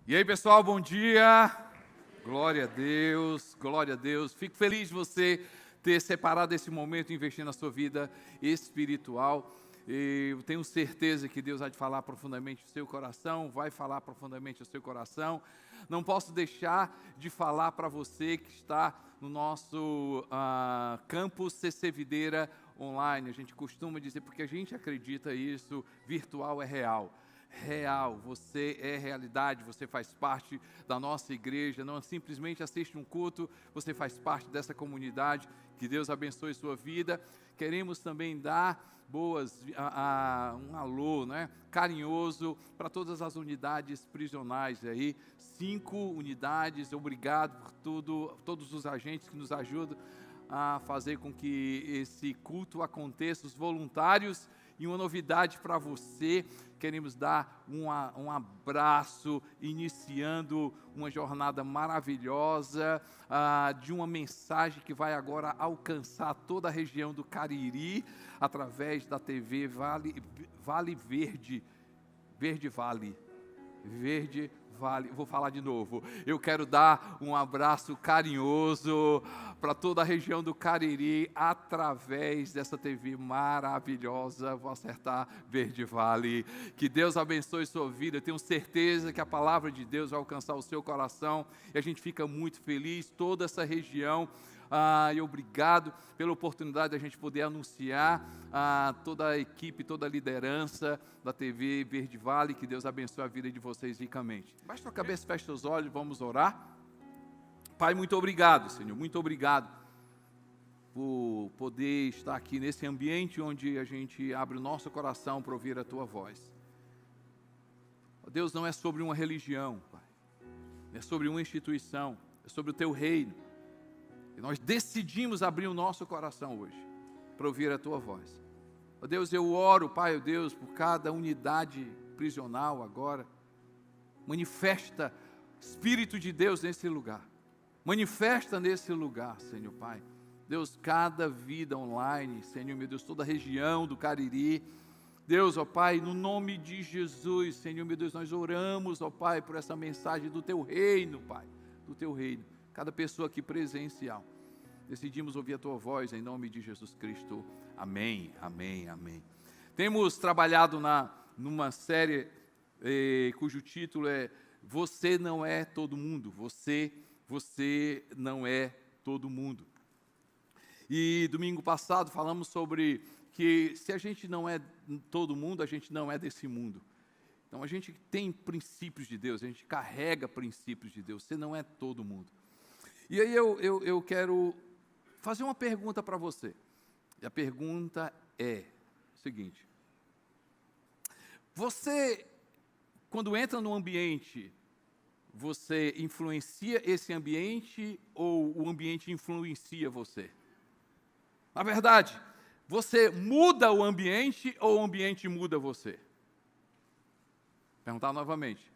E aí, pessoal, bom dia. Glória a Deus, glória a Deus. Fico feliz de você ter separado esse momento e investir na sua vida espiritual. Eu tenho certeza que Deus vai te falar profundamente o seu coração, vai falar profundamente o seu coração. Não posso deixar de falar para você que está no nosso campus CC Videira online. A gente costuma dizer, porque a gente acredita isso, virtual é real. Real, você é realidade, você faz parte da nossa igreja, não simplesmente assiste um culto, você faz parte dessa comunidade. Que Deus abençoe sua vida. Queremos também dar um alô, né, carinhoso para todas as unidades prisionais aí, 5 unidades. Obrigado por tudo, todos os agentes que nos ajudam a fazer com que esse culto aconteça, os voluntários. E uma novidade para você, queremos dar um abraço, iniciando uma jornada maravilhosa, de uma mensagem que vai agora alcançar toda a região do Cariri, através da TV Vale Verde, vou falar de novo. Eu quero dar um abraço carinhoso para toda a região do Cariri, através dessa TV maravilhosa. Vou acertar, Verde Vale. Que Deus abençoe sua vida. Eu tenho certeza que a palavra de Deus vai alcançar o seu coração, e a gente fica muito feliz, toda essa região. E obrigado pela oportunidade de a gente poder anunciar toda a equipe, toda a liderança da TV Verde Vale. Que Deus abençoe a vida de vocês ricamente. Baixe sua cabeça, feche seus olhos, vamos orar. Pai, muito obrigado, Senhor, muito obrigado por poder estar aqui nesse ambiente onde a gente abre o nosso coração para ouvir a Tua voz. Deus, não é sobre uma religião, Pai, não é sobre uma instituição, é sobre o Teu reino. E nós decidimos abrir o nosso coração hoje para ouvir a Tua voz. Ó Deus, eu oro, Pai, ó Deus, por cada unidade prisional agora. Manifesta Espírito de Deus nesse lugar. Manifesta nesse lugar, Senhor Pai. Deus, cada vida online, Senhor meu Deus, toda a região do Cariri. Deus, ó Pai, no nome de Jesus, Senhor meu Deus, nós oramos, ó Pai, por essa mensagem do Teu reino, Pai, do Teu reino. Cada pessoa aqui presencial. Decidimos ouvir a Tua voz em nome de Jesus Cristo. Amém, amém, amém. Temos trabalhado numa série cujo título é Você Não É Todo Mundo. Você não é todo mundo. E domingo passado falamos sobre que se a gente não é todo mundo, a gente não é desse mundo. Então a gente tem princípios de Deus, a gente carrega princípios de Deus. Você não é todo mundo. E aí eu quero fazer uma pergunta para você. E a pergunta é o seguinte: você, quando entra num ambiente, você influencia esse ambiente ou o ambiente influencia você? Na verdade, você muda o ambiente ou o ambiente muda você? Vou perguntar novamente.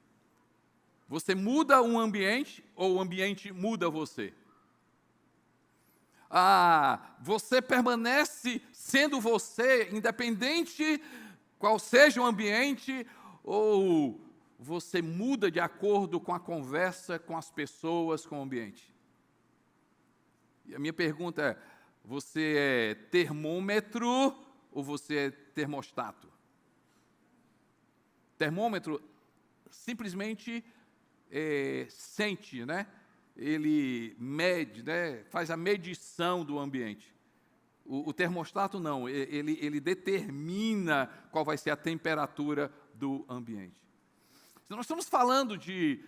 Você muda um ambiente ou o ambiente muda você? Você permanece sendo você, independente qual seja o ambiente, ou você muda de acordo com a conversa, com as pessoas, com o ambiente? E a minha pergunta é: você é termômetro ou você é termostato? Termômetro simplesmente sente, né? Ele mede, né? Faz a medição do ambiente. O termostato não, ele determina qual vai ser a temperatura do ambiente. Nós estamos falando de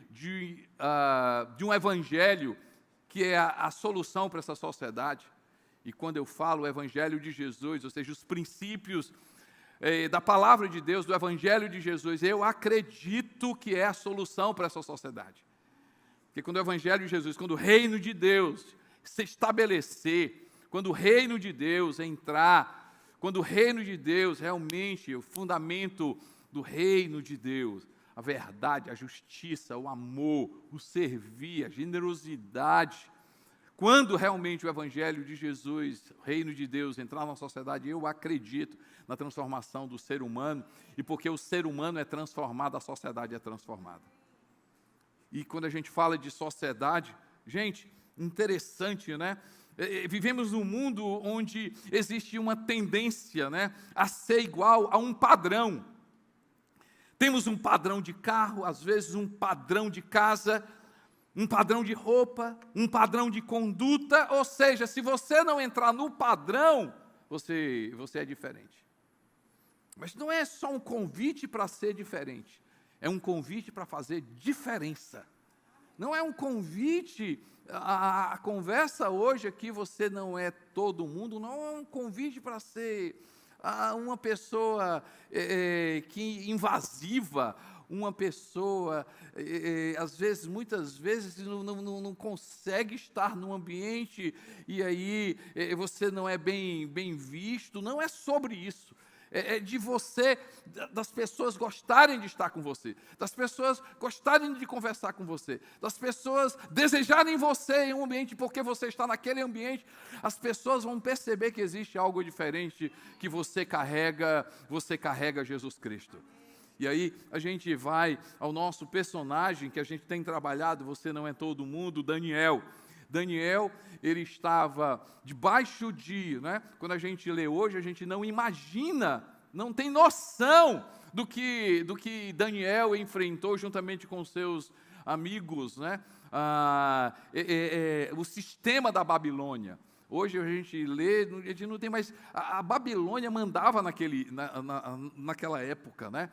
um evangelho que é a solução para essa sociedade. E quando eu falo o evangelho de Jesus, ou seja, os princípios da palavra de Deus, do evangelho de Jesus, eu acredito que é a solução para essa sociedade. Porque quando o evangelho de Jesus, quando o reino de Deus se estabelecer, quando o reino de Deus entrar, quando o reino de Deus realmente, o fundamento do reino de Deus, a verdade, a justiça, o amor, o servir, a generosidade, quando realmente o evangelho de Jesus, o reino de Deus entrar na sociedade, eu acredito na transformação do ser humano, e porque o ser humano é transformado, a sociedade é transformada. E quando a gente fala de sociedade, gente, interessante, né? Vivemos num mundo onde existe uma tendência, né, a ser igual a um padrão. Temos um padrão de carro, às vezes um padrão de casa, um padrão de roupa, um padrão de conduta, ou seja, se você não entrar no padrão, você é diferente. Mas não é só um convite para ser diferente, é um convite para fazer diferença. Não é um convite, a conversa hoje aqui, você não é todo mundo, não é um convite para ser uma pessoa que invasiva, uma pessoa, às vezes, muitas vezes, não consegue estar num ambiente e aí você não é bem visto. Não é sobre isso. É de você, das pessoas gostarem de estar com você, das pessoas gostarem de conversar com você, das pessoas desejarem você em um ambiente, porque você está naquele ambiente, as pessoas vão perceber que existe algo diferente, que você carrega Jesus Cristo. E aí a gente vai ao nosso personagem que a gente tem trabalhado, Você Não É Todo Mundo, Daniel. Daniel, ele estava debaixo de, né? Quando a gente lê hoje, a gente não imagina, não tem noção do que Daniel enfrentou juntamente com seus amigos, né? O sistema da Babilônia. Hoje a gente lê, a gente não tem mais. A Babilônia mandava naquela época, né?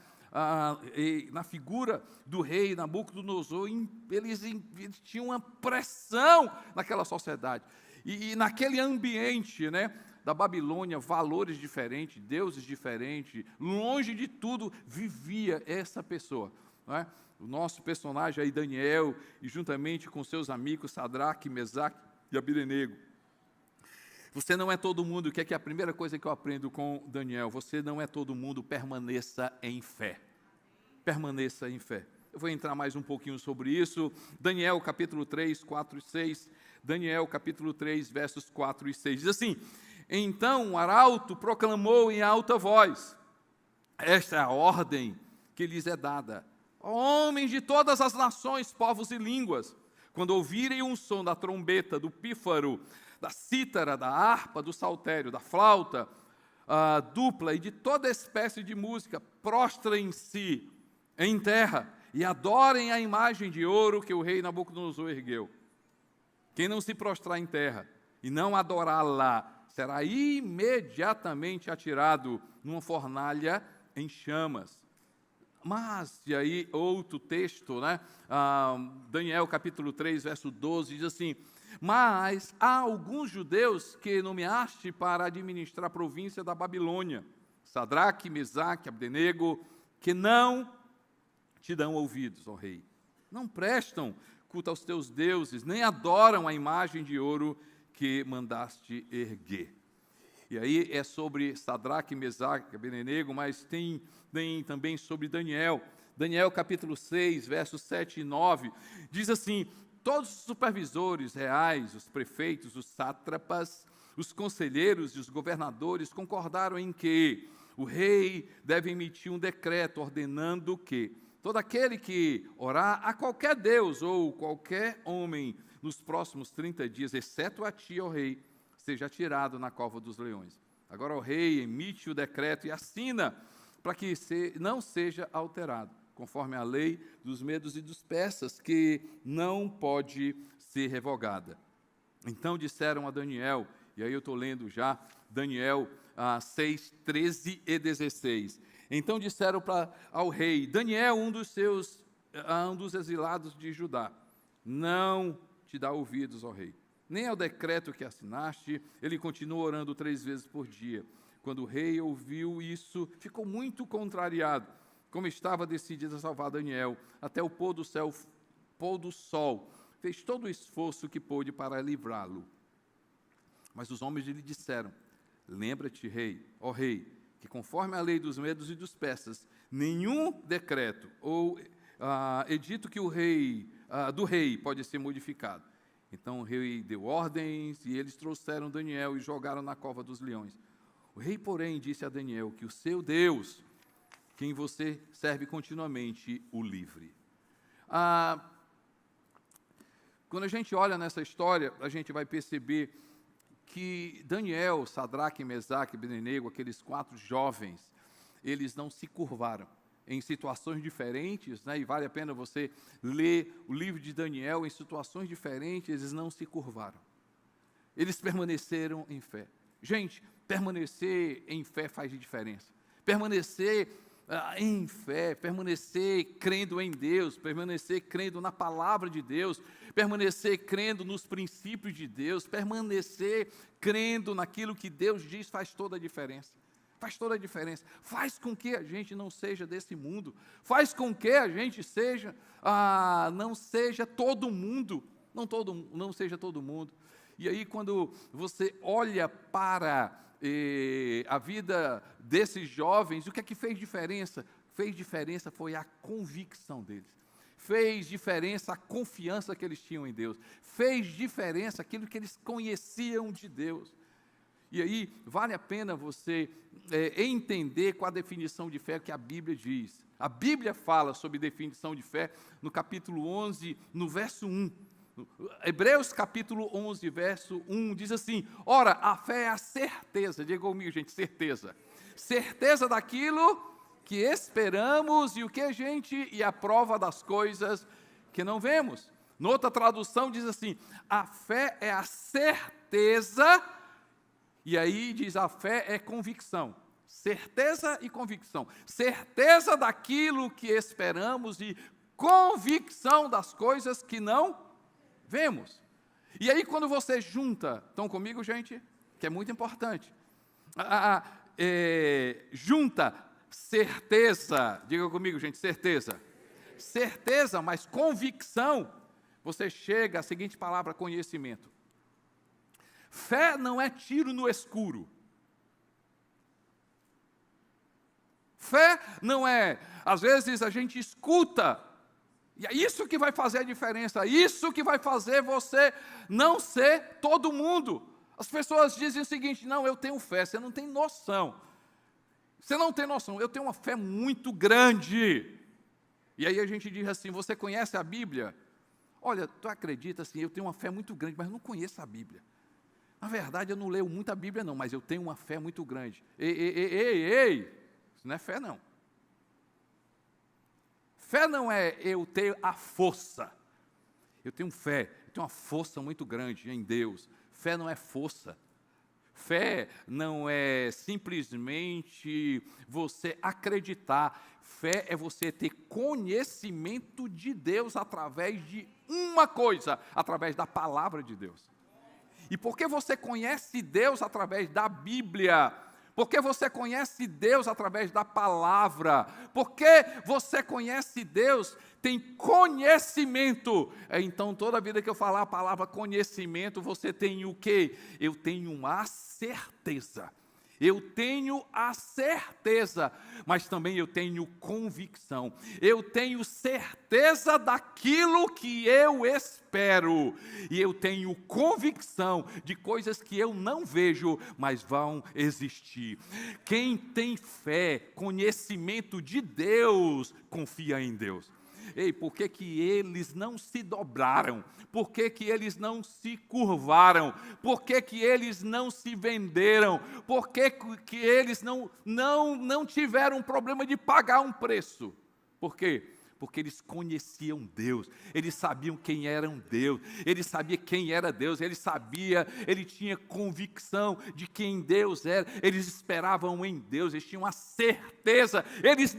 Na figura do rei Nabucodonosor, eles tinham uma pressão naquela sociedade. E naquele ambiente, né, da Babilônia, valores diferentes, deuses diferentes, longe de tudo, vivia essa pessoa. Não é? O nosso personagem aí, Daniel, e juntamente com seus amigos, Sadraque, Mesaque e Abdenego. Você não é todo mundo. O que é a primeira coisa que eu aprendo com Daniel? Você não é todo mundo, permaneça em fé. Permaneça em fé. Eu vou entrar mais um pouquinho sobre isso. Daniel, capítulo 3, 4 e 6. Daniel, capítulo 3, versos 4 e 6. Diz assim: Então o arauto proclamou em alta voz: Esta é a ordem que lhes é dada. Homens de todas as nações, povos e línguas, quando ouvirem um som da trombeta, do pífaro, da cítara, da harpa, do saltério, da flauta dupla e de toda espécie de música, prostrem-se em terra e adorem a imagem de ouro que o rei Nabucodonosor ergueu. Quem não se prostrar em terra e não adorá-la, será imediatamente atirado numa fornalha em chamas. Mas, e aí outro texto, né? Daniel capítulo 3, verso 12, diz assim: Mas há alguns judeus que nomeaste para administrar a província da Babilônia, Sadraque, Mesaque, Abdenego, que não te dão ouvidos, ó rei. Não prestam culto aos teus deuses, nem adoram a imagem de ouro que mandaste erguer. E aí é sobre Sadraque, Mesaque, Abdenego, mas tem também sobre Daniel. Daniel capítulo 6, versos 7 e 9, diz assim: Todos os supervisores reais, os prefeitos, os sátrapas, os conselheiros e os governadores concordaram em que o rei deve emitir um decreto ordenando que todo aquele que orar a qualquer deus ou qualquer homem nos próximos 30 dias, exceto a ti, ó rei, seja atirado na cova dos leões. Agora o rei emite o decreto e assina para que não seja alterado, conforme a lei dos medos e dos persas, que não pode ser revogada. Então disseram a Daniel, e aí eu estou lendo já, Daniel 6, 13 e 16. Então disseram ao rei: Daniel, um dos exilados de Judá, não te dá ouvidos, ó rei, nem ao decreto que assinaste. Ele continuou orando 3 vezes por dia. Quando o rei ouviu isso, ficou muito contrariado, como estava decidido a salvar Daniel, até o pôr do sol, fez todo o esforço que pôde para livrá-lo. Mas os homens lhe disseram: Lembra-te, rei, ó rei, que conforme a lei dos medos e dos persas, nenhum decreto ou edito que do rei pode ser modificado. Então o rei deu ordens e eles trouxeram Daniel e jogaram na cova dos leões. O rei, porém, disse a Daniel que o seu Deus, quem você serve continuamente, o livre. Quando a gente olha nessa história, a gente vai perceber que Daniel, Sadraque, Mesaque e Abednego, aqueles 4 jovens, eles não se curvaram em situações diferentes, né? E vale a pena você ler o livro de Daniel, em situações diferentes, eles não se curvaram. Eles permaneceram em fé. Gente, permanecer em fé faz diferença. Permanecer em fé, permanecer crendo em Deus, permanecer crendo na palavra de Deus, permanecer crendo nos princípios de Deus, permanecer crendo naquilo que Deus diz faz toda a diferença. Faz toda a diferença. Faz com que a gente não seja desse mundo. Faz com que a gente seja, não seja todo mundo. Não seja todo mundo. E aí, quando você olha para a vida desses jovens, o que é que fez diferença? Fez diferença foi a convicção deles. Fez diferença a confiança que eles tinham em Deus. Fez diferença aquilo que eles conheciam de Deus. E aí, vale a pena você entender qual a definição de fé que a Bíblia diz. A Bíblia fala sobre definição de fé no capítulo 11, no verso 1. Hebreus capítulo 11, verso 1, diz assim: ora, a fé é a certeza, diga comigo, gente, certeza. Certeza daquilo que esperamos e o que, gente? E a prova das coisas que não vemos. Noutra tradução diz assim: a fé é a certeza. E aí diz, a fé é convicção, certeza e convicção, certeza daquilo que esperamos e convicção das coisas que não vemos. E aí quando você junta, estão comigo, gente? Que é muito importante, junta certeza, diga comigo, gente, certeza, certeza, mas convicção, você chega à seguinte palavra, conhecimento. Fé não é tiro no escuro. Fé não é, às vezes a gente escuta, e é isso que vai fazer a diferença, isso que vai fazer você não ser todo mundo. As pessoas dizem o seguinte: não, eu tenho fé, você não tem noção. Você não tem noção, eu tenho uma fé muito grande. E aí a gente diz assim: você conhece a Bíblia? Olha, tu acredita assim, eu tenho uma fé muito grande, mas não conheço a Bíblia. Na verdade, eu não leio muito a Bíblia, não, mas eu tenho uma fé muito grande. Ei, isso não é fé, não. Fé não é eu ter a força. Eu tenho fé, eu tenho uma força muito grande em Deus. Fé não é força. Fé não é simplesmente você acreditar. Fé é você ter conhecimento de Deus através de uma coisa, através da palavra de Deus. E porque você conhece Deus através da Bíblia, porque você conhece Deus através da palavra, porque você conhece Deus, tem conhecimento. Então, toda vida que eu falar a palavra conhecimento, você tem o quê? Eu tenho uma certeza. Eu tenho a certeza, mas também eu tenho convicção. Eu tenho certeza daquilo que eu espero. E eu tenho convicção de coisas que eu não vejo, mas vão existir. Quem tem fé, conhecimento de Deus, confia em Deus. Ei, por que que eles não se dobraram? Por que que eles não se curvaram? Por que que eles não se venderam? Por que que eles não tiveram problema de pagar um preço? Por quê? Porque eles conheciam Deus, eles sabiam quem era Deus, eles sabiam quem era Deus, ele tinha convicção de quem Deus era, eles esperavam em Deus, eles tinham a certeza, eles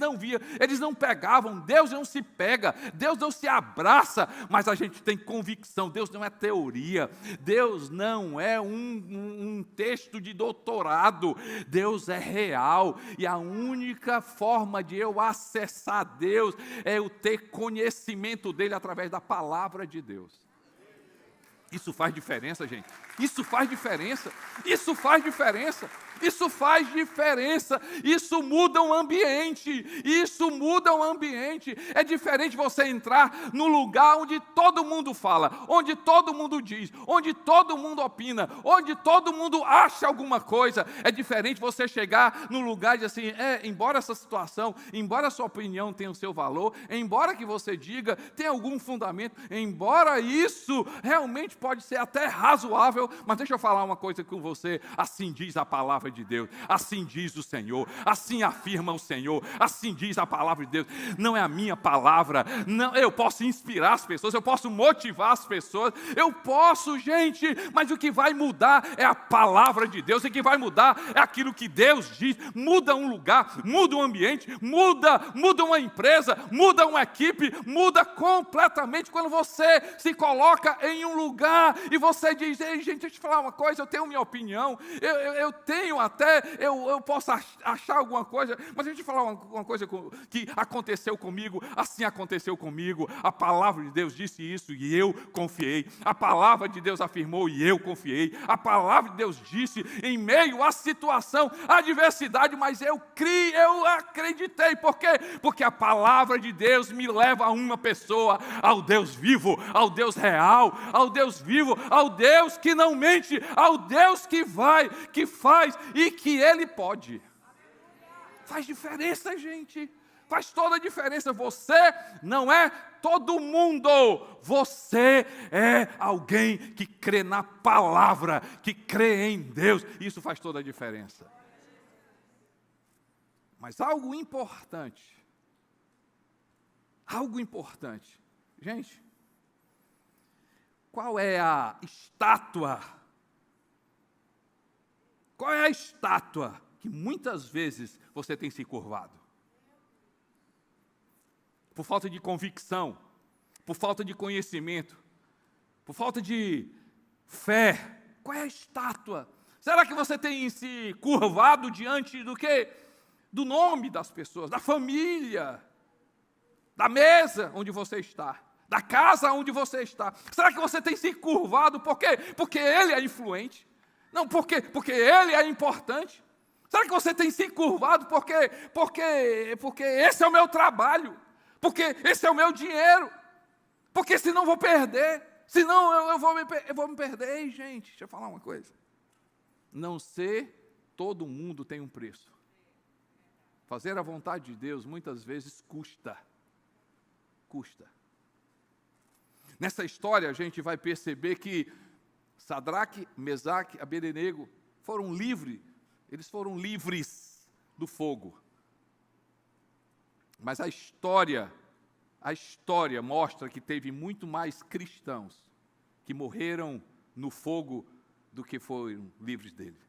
não pegavam, Deus não se pega, Deus não se abraça, mas a gente tem convicção, Deus não é teoria, Deus não é um texto de doutorado, Deus é real, e a única forma de eu acessar Deus é eu ter conhecimento dele através da palavra de Deus. Isso faz diferença, gente. Isso faz diferença. Isso faz diferença. Isso faz diferença, isso muda o ambiente, isso muda o ambiente. É diferente você entrar no lugar onde todo mundo fala, onde todo mundo diz, onde todo mundo opina, onde todo mundo acha alguma coisa. É diferente você chegar no lugar e dizer assim, embora essa situação, embora a sua opinião tenha o seu valor, embora que você diga, tenha algum fundamento, embora isso realmente pode ser até razoável, mas deixa eu falar uma coisa com você, assim diz a palavra de Deus, assim diz o Senhor, assim afirma o Senhor, assim diz a palavra de Deus. Não é a minha palavra, não, eu posso inspirar as pessoas, eu posso motivar as pessoas, eu posso, gente, mas o que vai mudar é a palavra de Deus, e o que vai mudar é aquilo que Deus diz. Muda um lugar, muda um ambiente, muda uma empresa, muda uma equipe, muda completamente quando você se coloca em um lugar e você diz, ei gente, deixa eu te falar uma coisa, eu tenho minha opinião, eu tenho até, eu posso achar alguma coisa, mas deixa eu te falar uma coisa que aconteceu comigo, assim aconteceu comigo, a palavra de Deus disse isso e eu confiei, a palavra de Deus afirmou e eu confiei, a palavra de Deus disse em meio à situação, à adversidade, mas eu criei, eu acreditei, por quê? Porque a palavra de Deus me leva a uma pessoa, ao Deus vivo, ao Deus real, ao Deus vivo, ao Deus que não mente, ao Deus que vai, que faz e que Ele pode. Faz diferença, gente. Faz toda a diferença. Você não é todo mundo. Você é alguém que crê na palavra, que crê em Deus. Isso faz toda a diferença. Mas algo importante. Gente, qual é a estátua? Qual é a estátua que muitas vezes você tem se curvado? Por falta de convicção, por falta de conhecimento, por falta de fé. Qual é a estátua? Será que você tem se curvado diante do quê? Do nome das pessoas, da família, da mesa onde você está, da casa onde você está. Será que você tem se curvado por quê? Porque ele é influente? Não, porque ele é importante? Será que você tem se curvado porque esse é o meu trabalho? Porque esse é o meu dinheiro? Porque senão eu vou perder? Senão eu vou me perder. Ei, gente, deixa eu falar uma coisa. Não ser todo mundo tem um preço. Fazer a vontade de Deus muitas vezes custa. Nessa história a gente vai perceber que Sadraque, Mesaque, Abednego foram livres. Eles foram livres do fogo. Mas a história mostra que teve muito mais cristãos que morreram no fogo do que foram livres dele.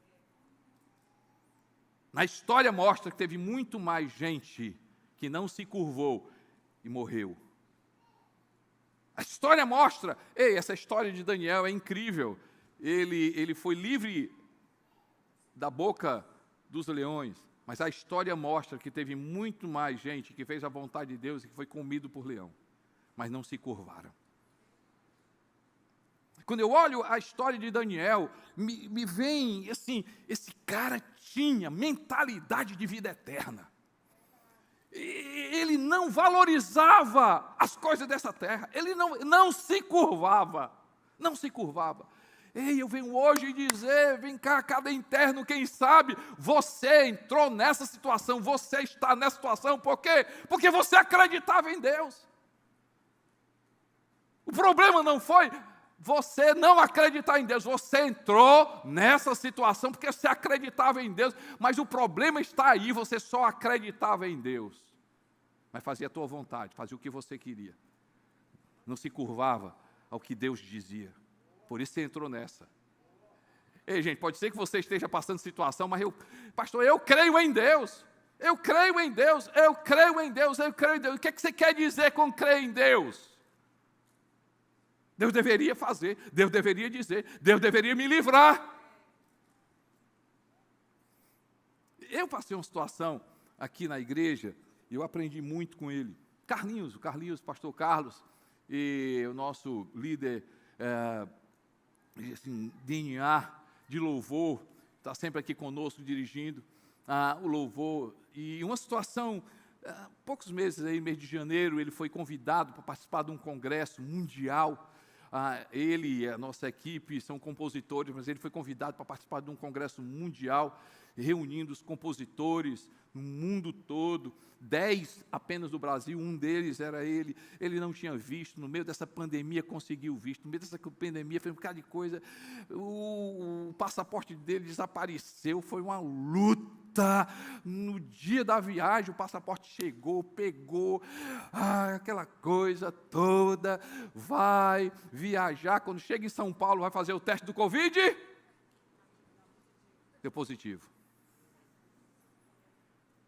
A história mostra que teve muito mais gente que não se curvou e morreu. A história mostra, essa história de Daniel é incrível. Ele foi livre da boca dos leões, mas a história mostra que teve muito mais gente que fez a vontade de Deus e que foi comido por leão, mas não se curvaram. Quando eu olho a história de Daniel, me vem assim, esse cara tinha mentalidade de vida eterna. Ele não valorizava as coisas dessa terra, ele não se curvava. Ei, eu venho hoje dizer, vem cá, cada interno, quem sabe, você entrou nessa situação, você está nessa situação, por quê? Porque você acreditava em Deus. O problema não foi você não acreditar em Deus, você entrou nessa situação porque você acreditava em Deus, mas o problema está aí, você só acreditava em Deus, mas fazia a tua vontade, fazia o que você queria, não se curvava ao que Deus dizia, por isso você entrou nessa. Ei, gente, pode ser que você esteja passando situação, mas pastor, eu creio em Deus, o que você quer dizer com crer em Deus? Deus deveria fazer, Deus deveria dizer, Deus deveria me livrar. Eu passei uma situação aqui na igreja, e eu aprendi muito com ele. Carlinhos, pastor Carlos, e o nosso líder, DNA de louvor, está sempre aqui conosco dirigindo o louvor. E uma situação, poucos meses aí, mês de janeiro, ele foi convidado para participar de um congresso mundial. Ele e a nossa equipe são compositores, mas ele foi convidado para participar de um congresso mundial, reunindo os compositores no mundo todo, 10 apenas do Brasil, um deles era ele. Ele não tinha visto, no meio dessa pandemia conseguiu visto, no meio dessa pandemia fez um bocado de coisa, o passaporte dele desapareceu, foi uma luta. No dia da viagem o passaporte chegou, pegou, aquela coisa toda, vai viajar, quando chega em São Paulo vai fazer o teste do Covid, deu positivo.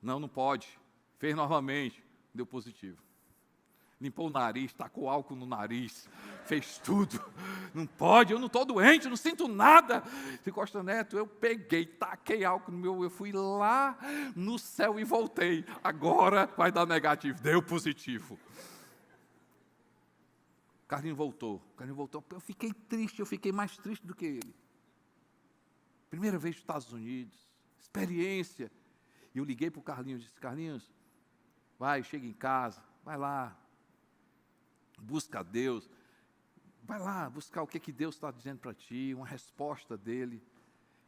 Não pode. Fez novamente, deu positivo. Limpou o nariz, tacou álcool no nariz, fez tudo. Não pode, eu não estou doente, eu não sinto nada. Costa Neto, eu peguei, taquei álcool no meu, eu fui lá no céu e voltei. Agora vai dar negativo, deu positivo. Carlinhos voltou. Eu fiquei triste, eu fiquei mais triste do que ele. Primeira vez nos Estados Unidos, experiência. E eu liguei para o Carlinhos e disse: Carlinhos, vai, chega em casa, vai lá, busca a Deus, vai lá buscar o que Deus está dizendo para ti, uma resposta dele.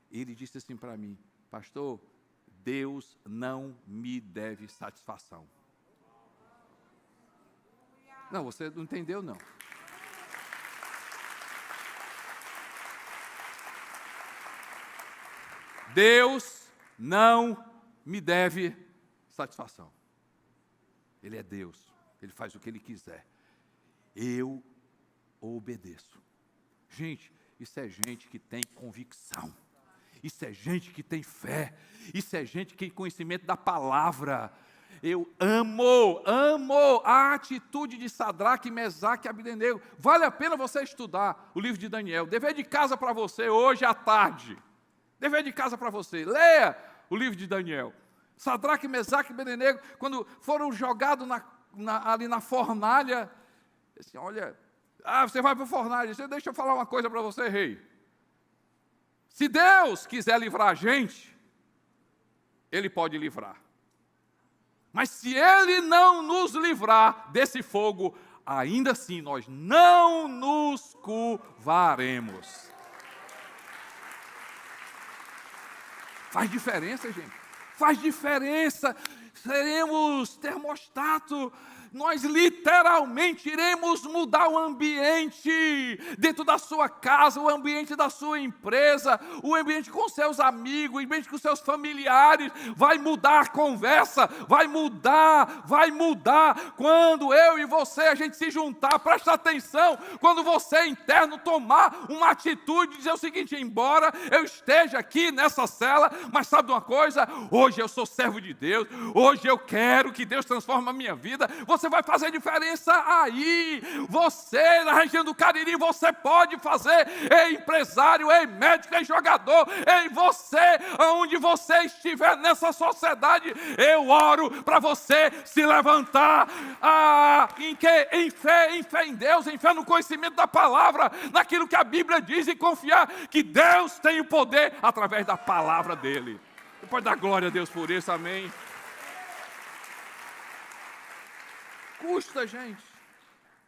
Ele disse assim para mim: pastor, Deus não me deve satisfação. Não, você não entendeu, não. Deus não me deve satisfação. Ele é Deus, Ele faz o que Ele quiser. Eu obedeço. Gente, isso é gente que tem convicção. Isso é gente que tem fé. Isso é gente que tem conhecimento da palavra. Eu amo a atitude de Sadraque, Mesaque e Abdenego. Vale a pena você estudar o livro de Daniel. Dever de casa para você hoje à tarde. Dever de casa para você. Leia o livro de Daniel. Sadraque, Mesaque e Abdenego, quando foram jogados ali na fornalha, assim, olha, você vai para a fornalha, deixa eu falar uma coisa para você, rei. Se Deus quiser livrar a gente, Ele pode livrar. Mas se Ele não nos livrar desse fogo, ainda assim nós não nos curvaremos. Faz diferença, gente. Faz diferença. Seremos termostato. Nós literalmente iremos mudar o ambiente dentro da sua casa, o ambiente da sua empresa, o ambiente com seus amigos, o ambiente com seus familiares. Vai mudar a conversa, vai mudar. Quando eu e você, a gente se juntar, presta atenção, quando você interno tomar uma atitude, dizer o seguinte: embora eu esteja aqui nessa cela, mas sabe de uma coisa? Hoje eu sou servo de Deus, hoje eu quero que Deus transforme a minha vida. Você vai fazer diferença aí. Você, na região do Cariri, você pode fazer. Ei, empresário, ei, médico, ei, jogador, ei, você, aonde você estiver nessa sociedade, eu oro para você se levantar em fé em Deus, em fé no conhecimento da palavra, naquilo que a Bíblia diz, e confiar que Deus tem o poder através da palavra dele. Você pode dar glória a Deus por isso, amém? Custa, gente,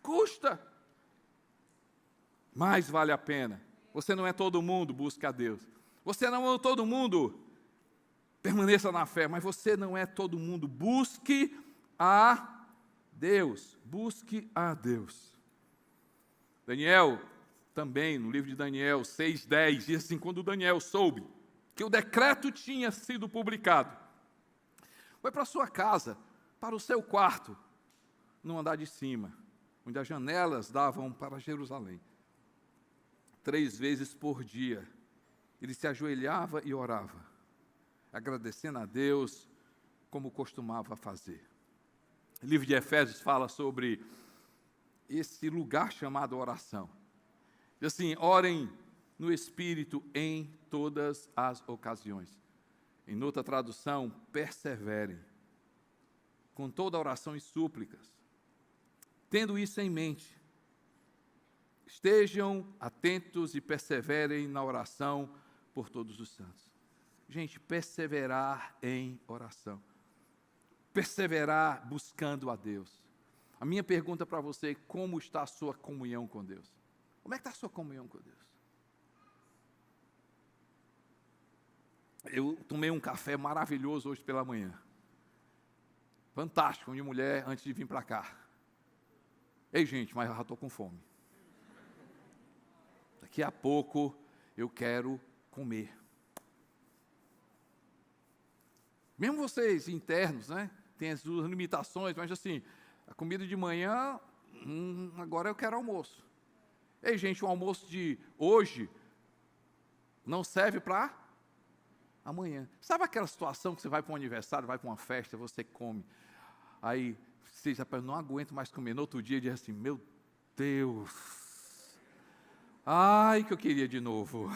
custa, mas vale a pena. Você não é todo mundo, busca a Deus. Você não é todo mundo, permaneça na fé, mas você não é todo mundo, busque a Deus, busque a Deus. Daniel, também, no livro de Daniel 6:10, diz assim: quando Daniel soube que o decreto tinha sido publicado, foi para a sua casa, para o seu quarto, no andar de cima, onde as janelas davam para Jerusalém. 3 vezes por dia, ele se ajoelhava e orava, agradecendo a Deus, como costumava fazer. O livro de Efésios fala sobre esse lugar chamado oração. Diz assim: orem no Espírito em todas as ocasiões. Em outra tradução, perseverem, com toda oração e súplicas. Tendo isso em mente, estejam atentos e perseverem na oração por todos os santos. Gente, perseverar em oração. Perseverar buscando a Deus. A minha pergunta para você é: como está a sua comunhão com Deus? Como é que está a sua comunhão com Deus? Eu tomei um café maravilhoso hoje pela manhã. Fantástico, minha mulher, antes de vir para cá. Ei, gente, mas eu já estou com fome. Daqui a pouco eu quero comer. Mesmo vocês internos, né? Tem as suas limitações, mas assim, a comida de manhã, agora eu quero almoço. Ei, gente, o almoço de hoje não serve para amanhã. Sabe aquela situação que você vai para um aniversário, vai para uma festa, você come, aí você já não aguento mais comer. No outro dia diz assim: meu Deus, ai que eu queria de novo.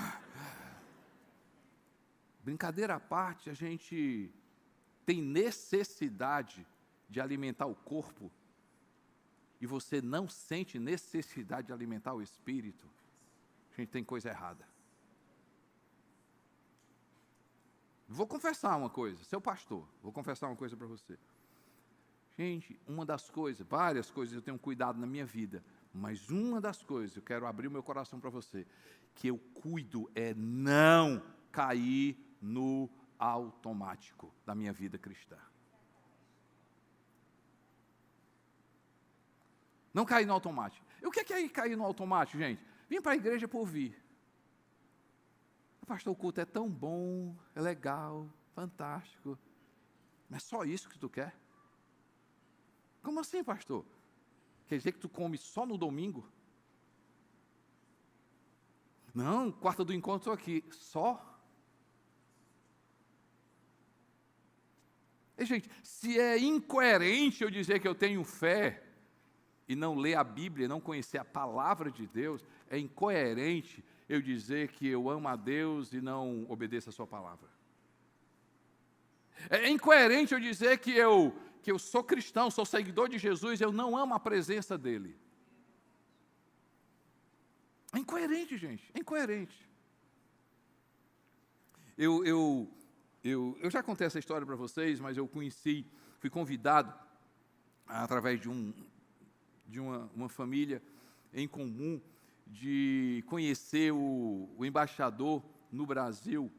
Brincadeira à parte, a gente tem necessidade de alimentar o corpo e você não sente necessidade de alimentar o espírito. A gente tem coisa errada. Vou confessar uma coisa, seu pastor, vou confessar uma coisa para você. Gente, uma das coisas, várias coisas eu tenho cuidado na minha vida, mas uma das coisas, eu quero abrir o meu coração para você, que eu cuido é não cair no automático da minha vida cristã. Não cair no automático. E o que é cair no automático, gente? Vim para a igreja por vir. Pastor, o culto é tão bom, é legal, fantástico. Mas só isso que tu quer? Como assim, pastor? Quer dizer que tu come só no domingo? Não, quarta do encontro aqui. Só? E, gente, se é incoerente eu dizer que eu tenho fé e não ler a Bíblia, não conhecer a palavra de Deus, é incoerente eu dizer que eu amo a Deus e não obedeço a sua palavra. É incoerente eu dizer que eu sou cristão, sou seguidor de Jesus, e eu não amo a presença dEle. É incoerente, gente, é incoerente. Eu já contei essa história para vocês, mas eu fui convidado através de uma família em comum, de conhecer o embaixador no Brasil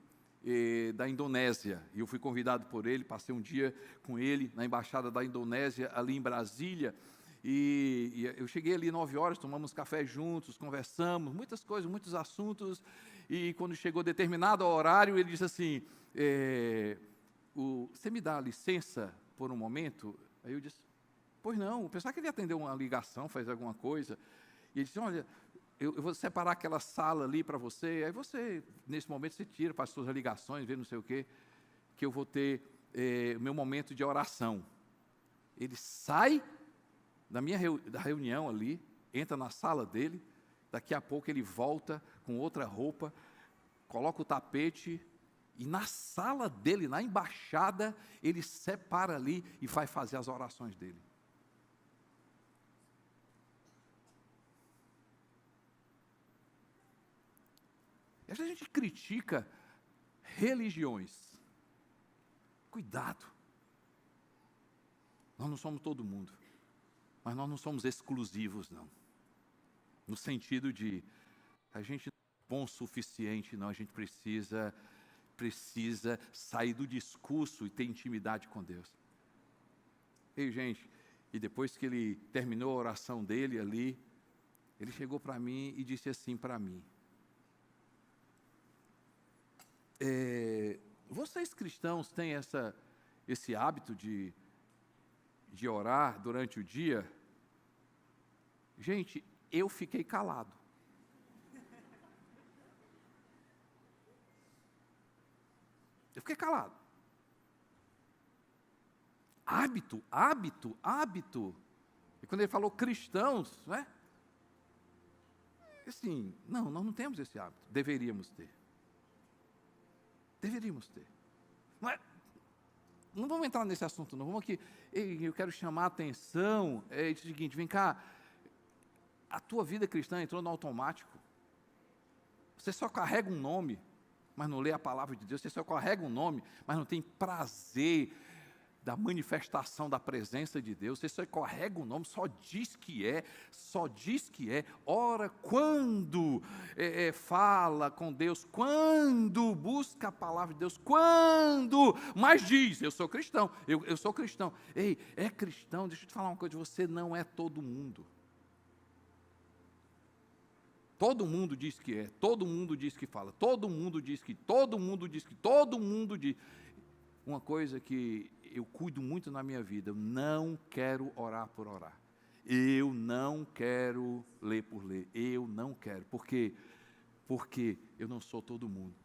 da Indonésia. E eu fui convidado por ele, passei um dia com ele na embaixada da Indonésia, ali em Brasília. E eu cheguei ali 9 horas, tomamos café juntos, conversamos, muitas coisas, muitos assuntos. E quando chegou determinado horário, ele disse assim: você me dá licença por um momento? Aí eu disse: pois não. Eu pensava que ele ia atender uma ligação, fazer alguma coisa. E ele disse: olha, eu vou separar aquela sala ali para você, aí você, nesse momento, você tira para as suas ligações, vê não sei o quê, que eu vou ter o meu momento de oração. Ele sai da reunião ali, entra na sala dele, daqui a pouco ele volta com outra roupa, coloca o tapete, e na sala dele, na embaixada, ele separa ali e vai fazer as orações dele. E a gente critica religiões. Cuidado. Nós não somos todo mundo, mas nós não somos exclusivos, não. No sentido de, a gente não é bom o suficiente, não. A gente precisa sair do discurso e ter intimidade com Deus. E, gente, e depois que ele terminou a oração dele ali, ele chegou para mim e disse assim para mim: vocês cristãos têm esse hábito de orar durante o dia? Gente, eu fiquei calado. Eu fiquei calado. Hábito. E quando ele falou cristãos, né? Assim, não, nós não temos esse hábito. Deveríamos ter. Não vamos entrar nesse assunto, não. Vamos aqui. Eu quero chamar a atenção. É o seguinte: vem cá. A tua vida cristã entrou no automático. Você só carrega um nome, mas não lê a palavra de Deus. Você só carrega um nome, mas não tem prazer da manifestação da presença de Deus. Você só carrega o nome, só diz que é, ora, quando fala com Deus, quando busca a palavra de Deus, quando, mas diz, eu sou cristão, eu sou cristão. Ei, é cristão, deixa eu te falar uma coisa, você não é todo mundo. Todo mundo diz que é, todo mundo diz que fala, todo mundo diz que, todo mundo diz que, todo mundo diz. Uma coisa que eu cuido muito na minha vida, eu não quero orar por orar. Eu não quero ler por ler. Eu não quero. Por quê? Porque eu não sou todo mundo.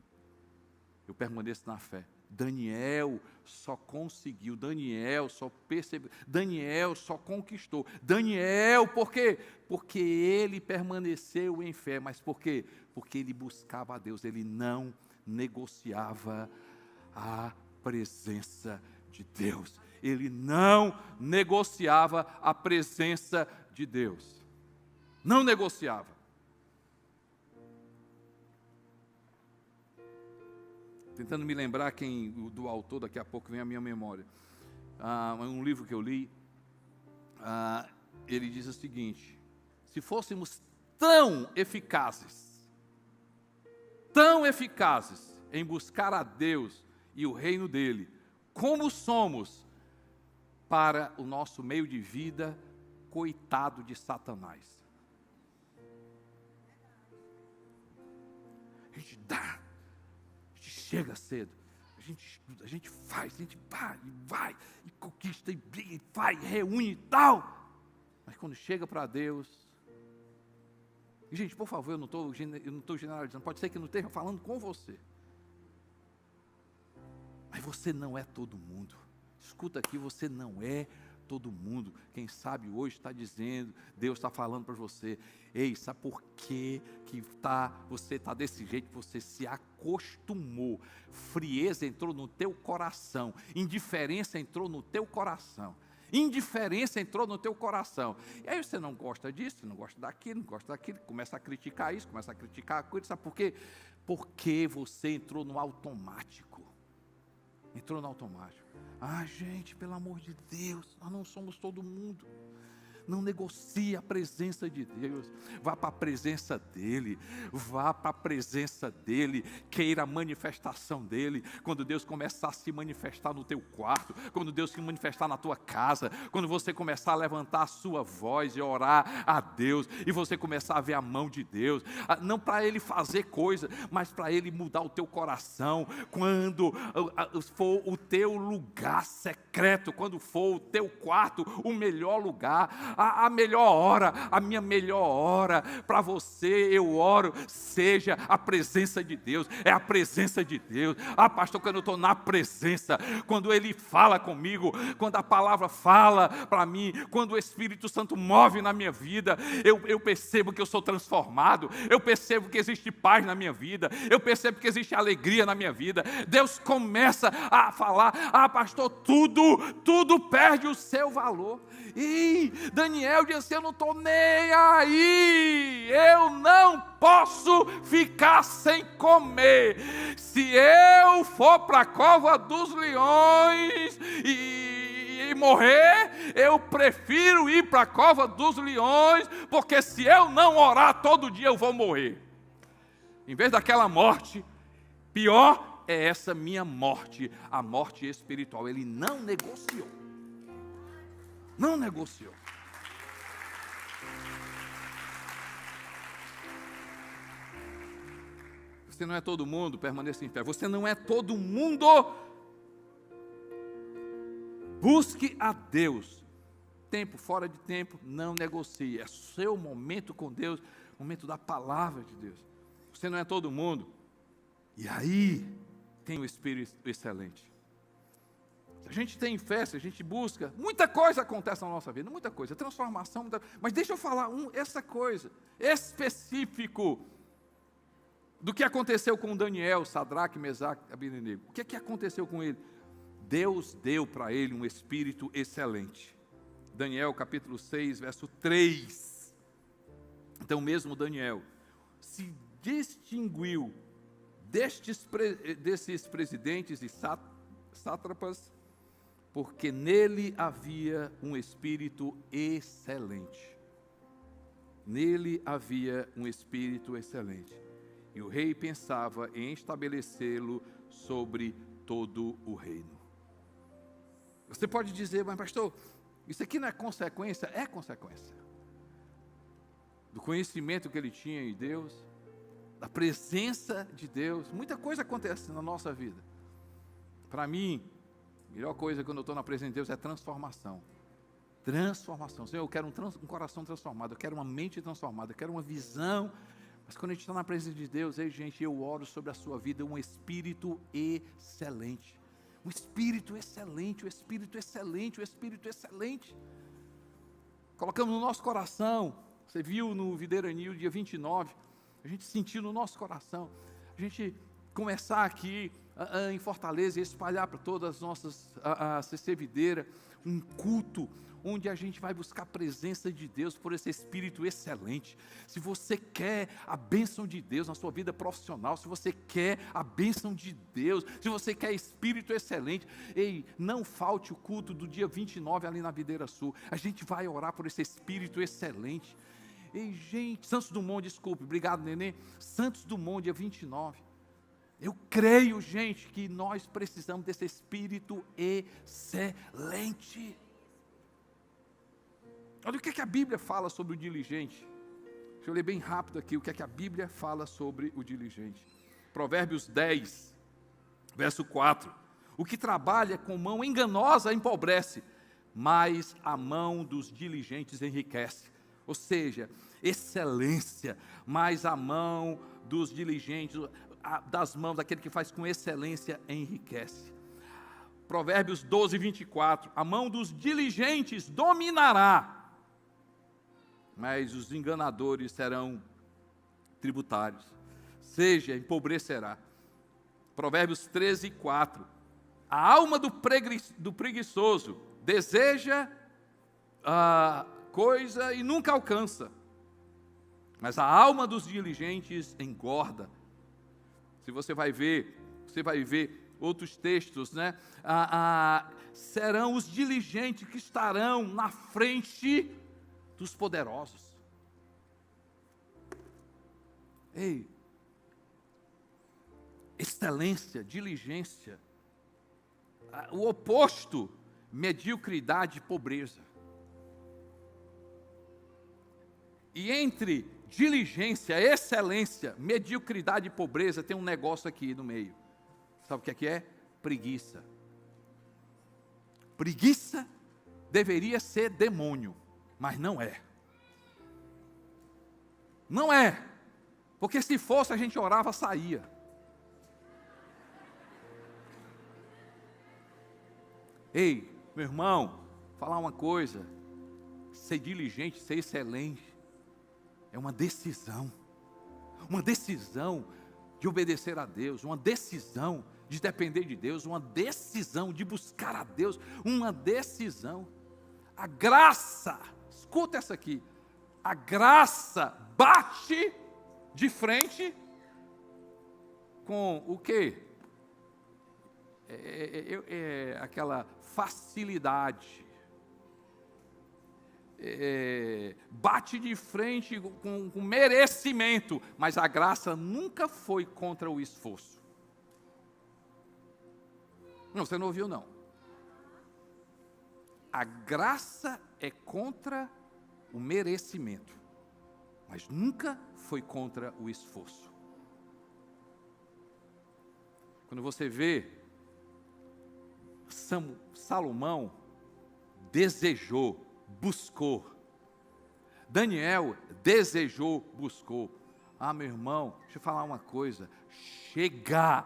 Eu permaneço na fé. Daniel só conseguiu, Daniel só percebeu, Daniel só conquistou. Daniel, por quê? Porque ele permaneceu em fé. Mas por quê? Porque ele buscava a Deus, ele não negociava a presença de Deus. Ele não negociava a presença de Deus. Não negociava. Tentando me lembrar do autor, daqui a pouco vem a minha memória. Um livro que eu li, ele diz o seguinte: se fôssemos tão eficazes em buscar a Deus e o reino dele, como somos para o nosso meio de vida, coitado de Satanás. A gente dá, a gente chega cedo, a gente estuda, a gente faz, a gente vai, e conquista, e briga, e vai, e reúne e tal. Mas quando chega para Deus, e gente, por favor, eu não estou generalizando, pode ser que eu não esteja falando com você. Mas você não é todo mundo. Escuta aqui, você não é todo mundo. Quem sabe hoje está dizendo, Deus está falando para você: ei, sabe por que você está desse jeito? Você se acostumou. Frieza entrou no teu coração. Indiferença entrou no teu coração. Indiferença entrou no teu coração. E aí você não gosta disso, você não gosta daquilo, não gosta daquilo, começa a criticar isso, começa a criticar aquilo. Sabe por quê? Porque você entrou no automático. Entrou no automático. Gente, pelo amor de Deus, nós não somos todo mundo. Não negocie a presença de Deus. Vá para a presença dEle. Vá para a presença dEle. Queira a manifestação dEle. Quando Deus começar a se manifestar no teu quarto, quando Deus se manifestar na tua casa, quando você começar a levantar a sua voz e orar a Deus, e você começar a ver a mão de Deus, não para Ele fazer coisa, mas para Ele mudar o teu coração. Quando for o teu lugar secreto, quando for o teu quarto o melhor lugar, a melhor hora, a minha melhor hora para você, eu oro, seja a presença de Deus. É a presença de Deus. Pastor, quando eu estou na presença, quando Ele fala comigo, quando a palavra fala para mim, quando o Espírito Santo move na minha vida, eu percebo que eu sou transformado, eu percebo que existe paz na minha vida, eu percebo que existe alegria na minha vida. Deus começa a falar: pastor, tudo perde o seu valor. E Daniel disse assim: eu não estou nem aí, eu não posso ficar sem comer. Se eu for para a cova dos leões e morrer, eu prefiro ir para a cova dos leões, porque se eu não orar todo dia eu vou morrer. Em vez daquela morte, pior é essa minha morte, a morte espiritual. Ele não negociou. Não negociou. Você não é todo mundo, permaneça em fé. Você não é todo mundo. Busque a Deus. Tempo, fora de tempo, não negocie. É seu momento com Deus, momento da palavra de Deus. Você não é todo mundo. E aí tem o Espírito excelente. Se a gente tem fé, se a gente busca, muita coisa acontece na nossa vida, muita coisa, transformação, mas deixa eu falar essa coisa, específico, do que aconteceu com Daniel, Sadraque, Mesaque e Abednego. O que aconteceu com ele? Deus deu para ele um espírito excelente. Daniel capítulo 6, verso 3. Então mesmo Daniel se distinguiu desses presidentes e sátrapas, porque nele havia um espírito excelente. Nele havia um espírito excelente. E o rei pensava em estabelecê-lo sobre todo o reino. Você pode dizer, mas pastor, isso aqui não é consequência? É consequência do conhecimento que ele tinha em Deus, da presença de Deus. Muita coisa acontece na nossa vida. Para mim, a melhor coisa quando eu estou na presença de Deus é transformação. Transformação. Senhor, eu quero um coração transformado, eu quero uma mente transformada, eu quero uma visão. Mas quando a gente está na presença de Deus, ei gente, eu oro sobre a sua vida um espírito excelente. Um espírito excelente, um espírito excelente, um espírito excelente. Colocamos no nosso coração. Você viu no Videira Anil, dia 29, a gente sentiu no nosso coração, a gente começar aqui em Fortaleza e espalhar para todas as nossas CC Videira, um culto onde a gente vai buscar a presença de Deus por esse espírito excelente. Se você quer a bênção de Deus na sua vida profissional, se você quer a bênção de Deus, se você quer espírito excelente, ei, não falte o culto do dia 29 ali na Videira Sul. A gente vai orar por esse espírito excelente. Ei, gente, Santos Dumont, desculpe, obrigado, Nenê. Santos Dumont, dia 29. Eu creio, gente, que nós precisamos desse espírito excelente. Olha o que a Bíblia fala sobre o diligente. Deixa eu ler bem rápido aqui o que a Bíblia fala sobre o diligente. Provérbios 10, verso 4. O que trabalha com mão enganosa empobrece, mas a mão dos diligentes enriquece. Ou seja, excelência, mas a mão dos diligentes, das mãos daquele que faz com excelência, enriquece. Provérbios 12, 24. A mão dos diligentes dominará, mas os enganadores serão tributários. Seja, empobrecerá. Provérbios 13, 4. A alma do preguiçoso deseja coisa e nunca alcança, mas a alma dos diligentes engorda. Se você vai ver outros textos, né? Serão os diligentes que estarão na frente dos poderosos. Ei, excelência, diligência, o oposto, mediocridade e pobreza. E entre diligência, excelência, mediocridade e pobreza, tem um negócio aqui no meio. Sabe o que é? Preguiça. Preguiça deveria ser demônio, mas não é. Não é. Porque se fosse, a gente orava, saía. Ei, meu irmão, falar uma coisa. Ser diligente, ser excelente, é uma decisão de obedecer a Deus, uma decisão de depender de Deus, uma decisão de buscar a Deus, uma decisão. A graça, escuta essa aqui, a graça bate de frente com o quê? Aquela facilidade. Bate de frente com merecimento, mas a graça nunca foi contra o esforço. Não, você não ouviu não. A graça é contra o merecimento, mas nunca foi contra o esforço. Quando você vê Salomão desejou, buscou. Daniel desejou, buscou. Meu irmão, deixa eu falar uma coisa. Chega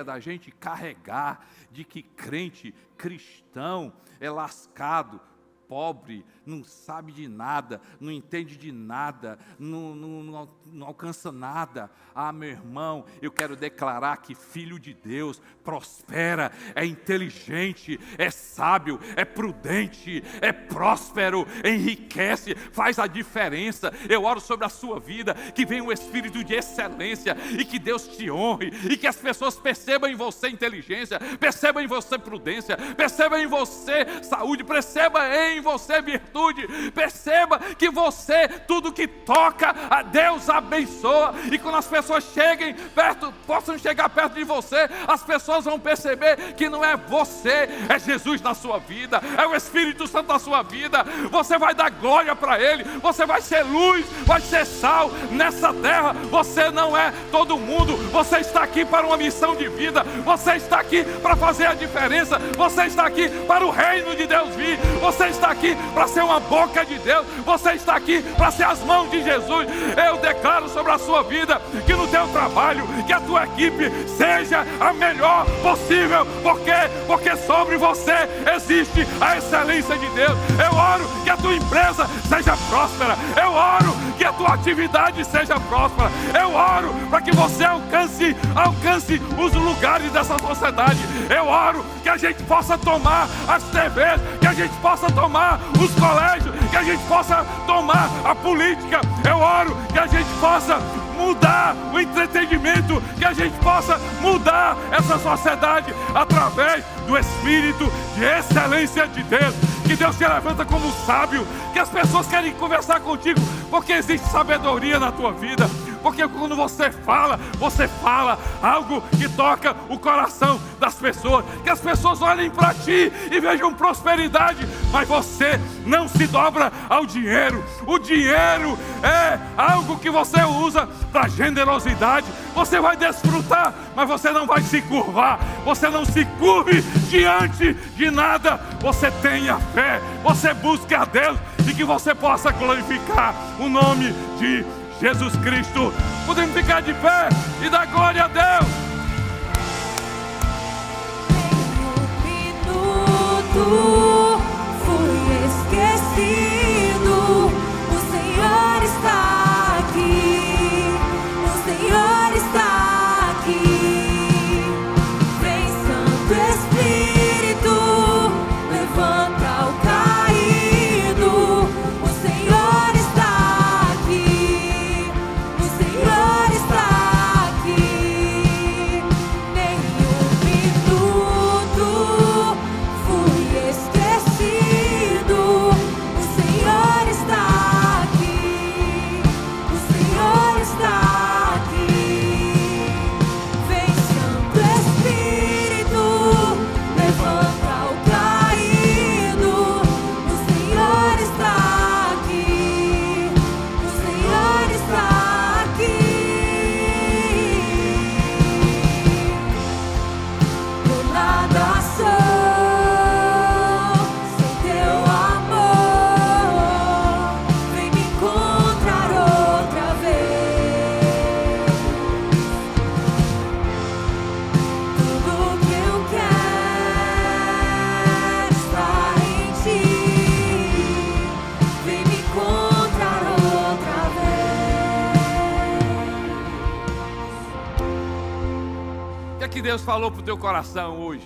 da gente carregar de que crente, cristão, é lascado. pobre, não sabe de nada, não entende de nada, não alcança nada. Ah, meu irmão, eu quero declarar que filho de Deus prospera, é inteligente, é sábio, é prudente, é próspero, enriquece, faz a diferença. Eu oro sobre a sua vida, que venha um espírito de excelência e que Deus te honre e que as pessoas percebam em você inteligência, percebam em você prudência, percebam em você saúde, perceba em você virtude, perceba que você, tudo que toca, a Deus abençoa, e quando as pessoas cheguem perto, possam chegar perto de você, as pessoas vão perceber que não é você, é Jesus na sua vida, é o Espírito Santo na sua vida. Você vai dar glória para Ele, você vai ser luz, vai ser sal nessa terra. Você não é todo mundo, você está aqui para uma missão de vida, você está aqui para fazer a diferença, você está aqui para o reino de Deus vir, você está aqui para ser uma boca de Deus, você está aqui para ser as mãos de Jesus. Eu declaro sobre a sua vida que no teu trabalho, que a tua equipe seja a melhor possível, porque sobre você existe a excelência de Deus. Eu oro que a tua empresa seja próspera, eu oro que a tua atividade seja próspera, eu oro para que você alcance os lugares dessa sociedade. Eu oro que a gente possa tomar as TVs, que a gente possa tomar os colégios, que a gente possa tomar a política. Eu oro que a gente possa mudar o entretenimento, que a gente possa mudar essa sociedade através do Espírito de excelência de Deus. Que Deus te levanta como sábio, que as pessoas querem conversar contigo, porque existe sabedoria na tua vida, porque quando você fala algo que toca o coração das pessoas, que as pessoas olhem para ti e vejam prosperidade, mas você não se dobra ao dinheiro. O dinheiro é algo que você usa para generosidade. Você vai desfrutar, mas você não vai se curvar. Você não se curve diante de nada. Você tenha fé, você busque a Deus e que você possa glorificar o nome de Jesus Cristo. Podemos ficar de pé e dar glória a Deus. Em um minuto fui esquecido. O Senhor está aqui. O Senhor está aqui. Vem, Santo Espírito, levanta o caído. O Senhor está aqui. O Senhor está aqui. Nenhum minuto fui esquecido. O Senhor está aqui. O Senhor está aqui. Vem, Santo Espírito, levanta o caído. O Senhor está aqui. O Senhor está aqui. Eu nada sou sem teu amor. Vem me encontrar outra vez. Tudo que eu quero está em ti. Vem me encontrar outra vez. O que é que Deus falou para o teu coração hoje?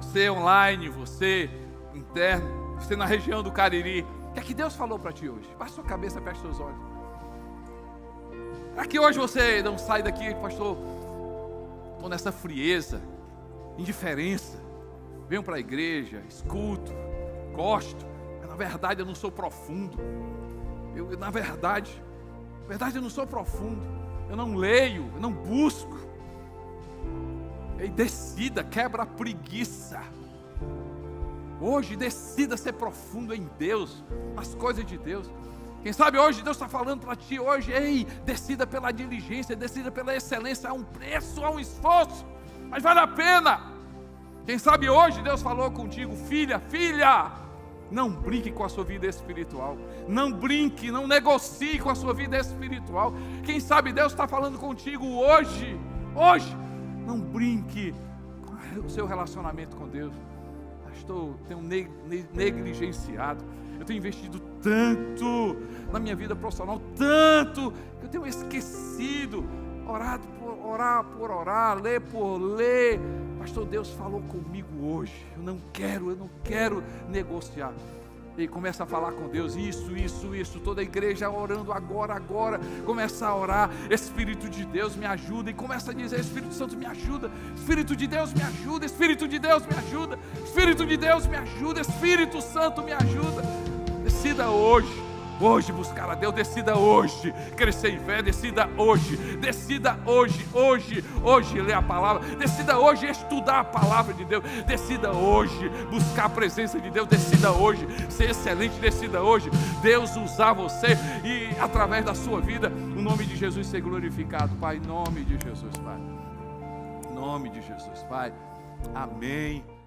Você online, você interno, você na região do Cariri. O que é que Deus falou para ti hoje? Baixa sua cabeça, fecha seus olhos. É que hoje você não sai daqui, pastor, estou nessa frieza, indiferença. Venho para a igreja, escuto, gosto, mas na verdade eu não sou profundo. Na verdade eu não sou profundo. Eu não leio, eu não busco. E decida, quebra a preguiça. Hoje decida ser profundo em Deus, nas coisas de Deus. Quem sabe hoje Deus está falando para ti hoje, ei, decida pela diligência, decida pela excelência. Há um preço, há um esforço, mas vale a pena. Quem sabe hoje Deus falou contigo, filha, não brinque com a sua vida espiritual. Não brinque, não negocie com a sua vida espiritual. Quem sabe Deus está falando contigo hoje, não brinque com o seu relacionamento com Deus. pastor, tenho negligenciado, eu tenho investido tanto na minha vida profissional, tanto, que eu tenho esquecido, orar por orar, ler por ler. Pastor, Deus falou comigo hoje, eu não quero negociar. E começa a falar com Deus, isso, toda a igreja orando agora, começa a orar, Espírito de Deus me ajuda, e começa a dizer, Espírito Santo me ajuda, Espírito de Deus me ajuda, Espírito de Deus me ajuda, Espírito de Deus me ajuda, Espírito Santo me ajuda. Decida hoje buscar a Deus, decida hoje crescer em fé, decida hoje ler a palavra, decida hoje estudar a palavra de Deus, decida hoje buscar a presença de Deus, decida hoje ser excelente, decida hoje Deus usar você e através da sua vida o nome de Jesus ser glorificado, Pai, em nome de Jesus, Pai, em nome de Jesus, Pai, amém.